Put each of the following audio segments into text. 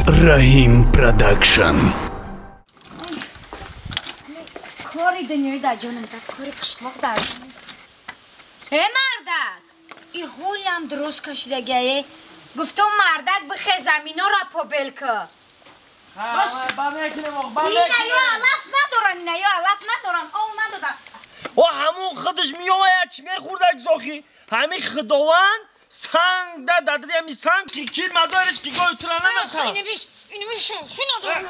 Rahim Production. کاری دنیای در جانم زد کاری قشلاق در جانم زد مردک این هولی هم درست کشیده گیه گفتم مردک بخی زمین را پا بلکه اینه یا علف ندارن اینه یا علف ندارن او ندادن و همون خودش میومد چی میخوردک زاخی همین خداوند سنگ ده دادری همی سنگ خیکیر مدارش که گوی ترانه نکن اینو میشه ندارن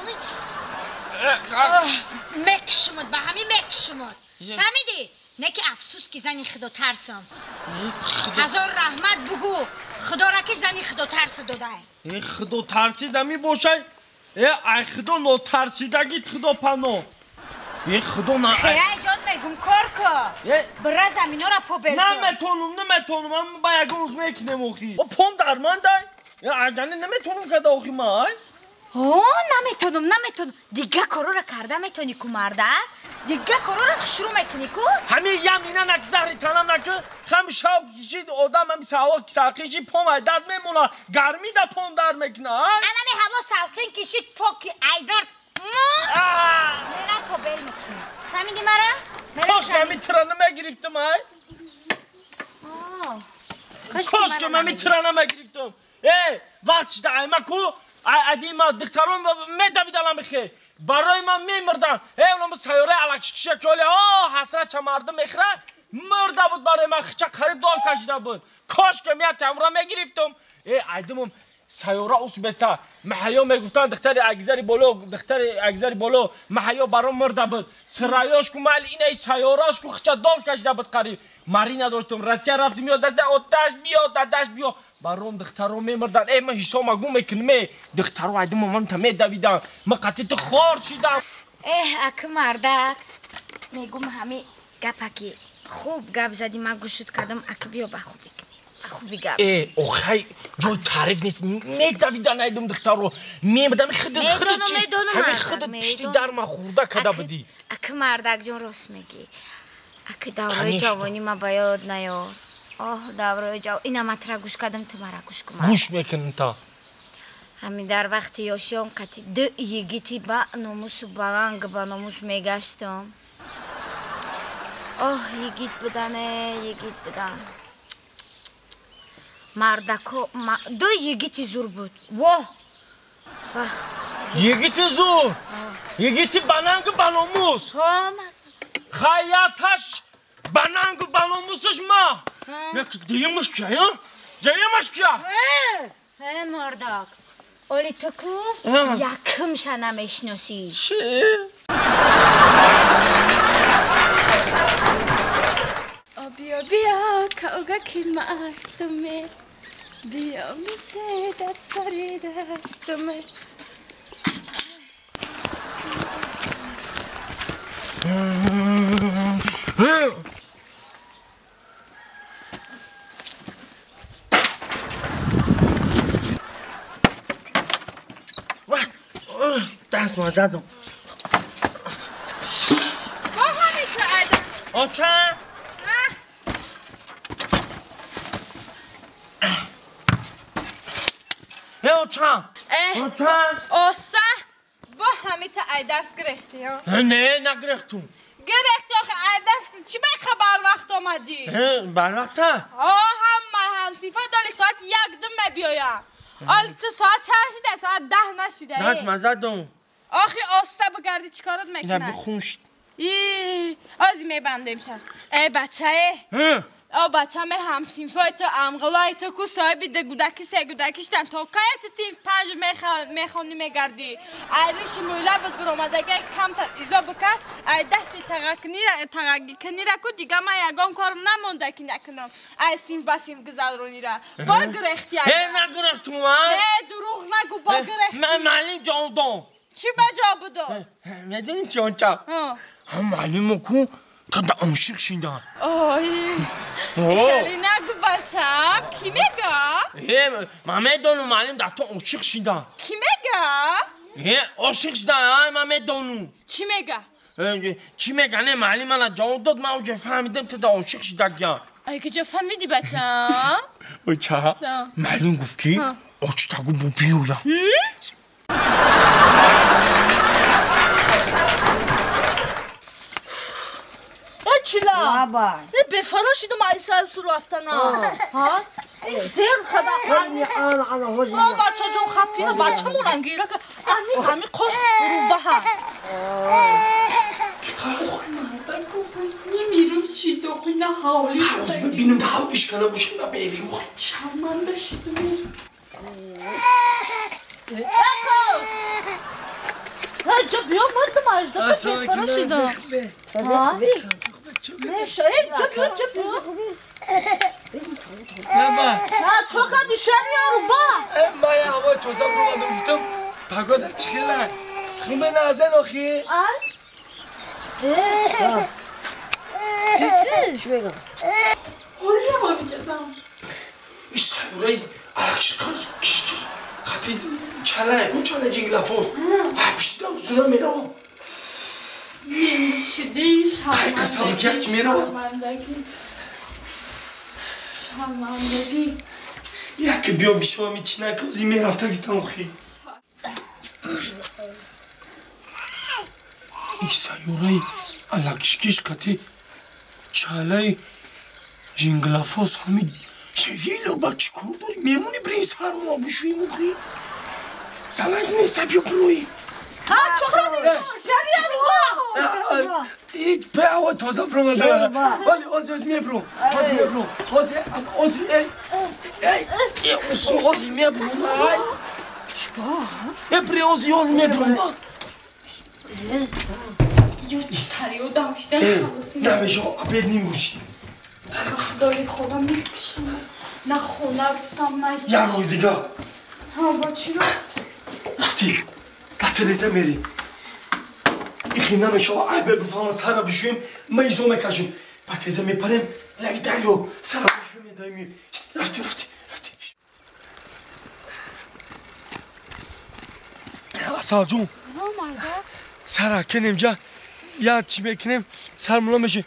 مکشمد به همین مکشمد فهمیدی؟ نه که افسوس که زنی خدا ترسم هزار رحمت بگو خدا را که زنی خدا ترس داده ای خدا ترسیده می باشه ای خدا نو ترسیدگیت خدا پناه ای خدا نه خیلی ایجاد میگم کار که برای زمین ها را پا بلکن نمیتونم من با یک روز میکنم اوخی و پام درمان دای اگرنه نمیتونم که اوخی ما نمیتونم دیگه کارو را کرده میتونی که مرده دیگه کارو را شروع میکنی که همین یمینه نک زهری تنم نکه خم شاو کشید آدم هم سوا ساقیشی پام درد میمونه گرمی ده پام درد میکنه انمی هوا سلکن کشید پاک ایدرد میرم پا بل میکنی فهمیدی مرا؟ کاش نمی ترانه میگرفتم کاش که من ترانه میگرفتم وقت شده ایمه کو ادیما دکتران میدویدن میخه برای من میمردن اونم سیاره الکتریکی حسرت چه مردم میخره مرده بود برای من چه قریب دال کشیده بود کاش که میاد تمرا میگرفتم ایدمم سیاره اوس بسته محیا میگفتن دختر اگزری بالا محیا برام مرده بود سرایاش کو مال اینه سیارهاش کو خچه دال کشیده بود قریب ماری نداشتم رسیا رفتم یاد آتش بیا برام دخترها میمردن من حساب مگو میکنم دخترها ایدم من تا میدویدن من قطعیت خوار شیدم اک مردک میگم همه گپکی خوب گپ زدی من گوشت کردم اک بیا بخوبی خوبی گپ اوخی جای تعریف نیست میدویدن ایدم دخترها میمردن خودت پشتی در ما خورده کده بدی اک مردک جان راست میگی اک دورای جوانی ما باید نیار دورای جوانی اینا مطرح گوش کردم تو مرا گوش کن گوش میکنم تا همین در وقتی یاشیان قطعی ده یگیتی با ناموس و بلنگ با ناموس میگشتم یگیت بدن مردکو دو یگیتی زور بود یگیتی زور یگیتی بلنگ با ناموس خیاتش بلنگ با ناموسش ما دیمش کیا مردک اولی تو کو یکمش نمیشناسی چی؟ بیا که اوگا کلمه استمه بیا میشه در سری دستمه دست ما زدم با همین که عدم آچن آچن آسه با همین تا ای درس گرفتی ها؟ نه نگرفتم گرفتی آخه ای درس چی باید خبر وقت آمدی؟ بر وقت ها؟ هم صیفه دالی ساعت 1 دم بیایم آلی تو ساعت چند شده؟ ساعت 10 نشده دست ما زدم آخی آسته بگردی چی کارت میکنه؟ اینا بخونشت آزی میبنده امشب ای بچه بچه همه هم سینفای تو امغلای تو که صاحبی ده گودکی سه گودکیشتن تا که سینف 5 میخوانی میگردی ایریشی موله بود برامدگه کمتر ایزا بکر ای دستی تغاقی کنی را که دیگه من یگان کارم نمونده که نکنم ای سینف با سینف گذارونی را با گرختی نگرفتم ها؟ دروغ نگو با گرختی من معلم جان دام چی بجا بدو؟ میدونی چی آنچه؟ هم معلم کن که در عاشق شیدن خیلی نگو بچم کی میگه؟ من میدونم معلم در تو عاشق شیدن کی میگه؟ عاشق شیدن من میدونم چی میگه؟ چی میگه نه معلم من جواب داد من اونجا فهمیدم تو در عاشق شیدن ای که جا فهمیدی بچم؟ چه؟ معلم گفت که عاشق تگو بو بیویم بابا بفراشیدم ایسا سو رفتن ها دیر کدا بچه جون خپینه بچه مونم گیره که همین قش رو بها نمیروز شید و خیلی حالی خلاص ببینم ده حالش کنه باشیم و بریم شرمنده شید جا بیا مردم اجدا که بفراشیدم میشه جا بیا نه چو کدی شریارو با ما یه هوای توزم رو من گفتم پگاده چخیلن خیمه نازن آخی چیش بگم حالی هم میجدم این سیوره عرقش خطید چلنه کن چلنه جنگ لفوز پیش دوزونه میره نمیروز شیده شرمندگی شرمندگی یک بیام بیشما میچی نکازی میرفته گستم آخی این سیوره عرقش خطید چلنه جنگ لفوز همین شویلو بچه کار داری میمونی بریم سر ما بشویم آخی سلام نیست بیا برویم چو کدی شریارو با هیچ به هوا تازه برو من ولی آزی میبرم آزی آزی میبرم بری آزی آل میبرم یو چی تریو داشتن خلاصی نمیشه عبید نمیگوشی داری خودم میکشم نه خونه رفتم نه یه روی دیگه ها با چی رو رفتی قطلیزه میریم ایخی نمیشه عبید بفهمم سر بشویم میزو میکشیم قطلیزه میپریم لگی دایو سر بشویم دایمی رفتی اصلا جون سر کنیم جا یا چی بکنیم سر مولا میشه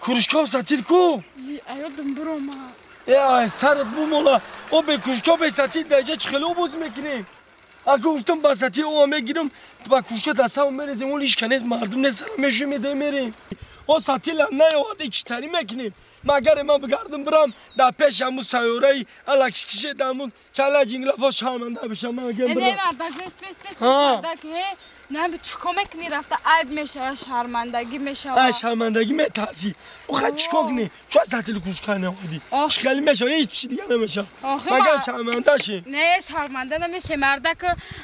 کروشکا ساتیر کو ایادم برو ما یا سرت بو مولا او به کروشکا به ساتیر دیجا چخیلی او بوز میکنیم اگه گفتم با ساتیر او میگیرم با کروشکا دستا میریزیم اون لیش کنیز مردم نسر میشو میده میریم او ساتیر نه یواده چی تاری میکنیم مگر من بگردم برم در پیش همون سیاره الکش کشه دامون چلا جنگل فاش شرمنده بشم مگر برم نه مردک بس مردک نه به چیکار میکنی رفته عیب میشه شرمندگی میشه شرمندگی میترسی او چیکار کنی چون ساتیر کروشکا نهادی خیلی میشه هیچ چی دیگه نمیشه مگر شرمنده شی نه شرمنده نمیشه مردک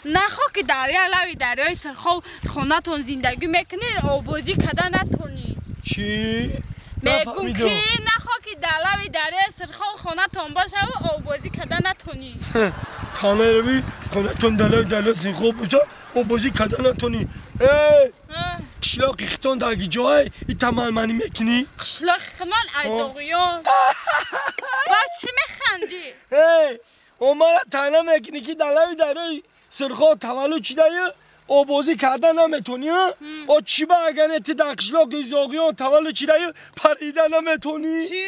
نخوا که دریا لوی دریای سرخو خونه تون زندگی میکنی آبازی کده نتونی چی؟ میگم که نخوا که دلوی دریای سرخو خونه تون باشه و آبازی کده نتونی تانه روی خونه تون دلوی سرخو باشه آبازی کده نتونی قشلاق اختان داگی جای ای تمام منی میکنی؟ قشلاق خمان ایزاقیان با چی میخندی؟ اومارا تانه میکنی که دلوی دریای سرخو تولد چی دایه؟ آبازی کردن نمیتونی او چی با اگر اتی در قشلاق ایزاقیان تولد چی دایه پریدن نمیتونی؟ چی؟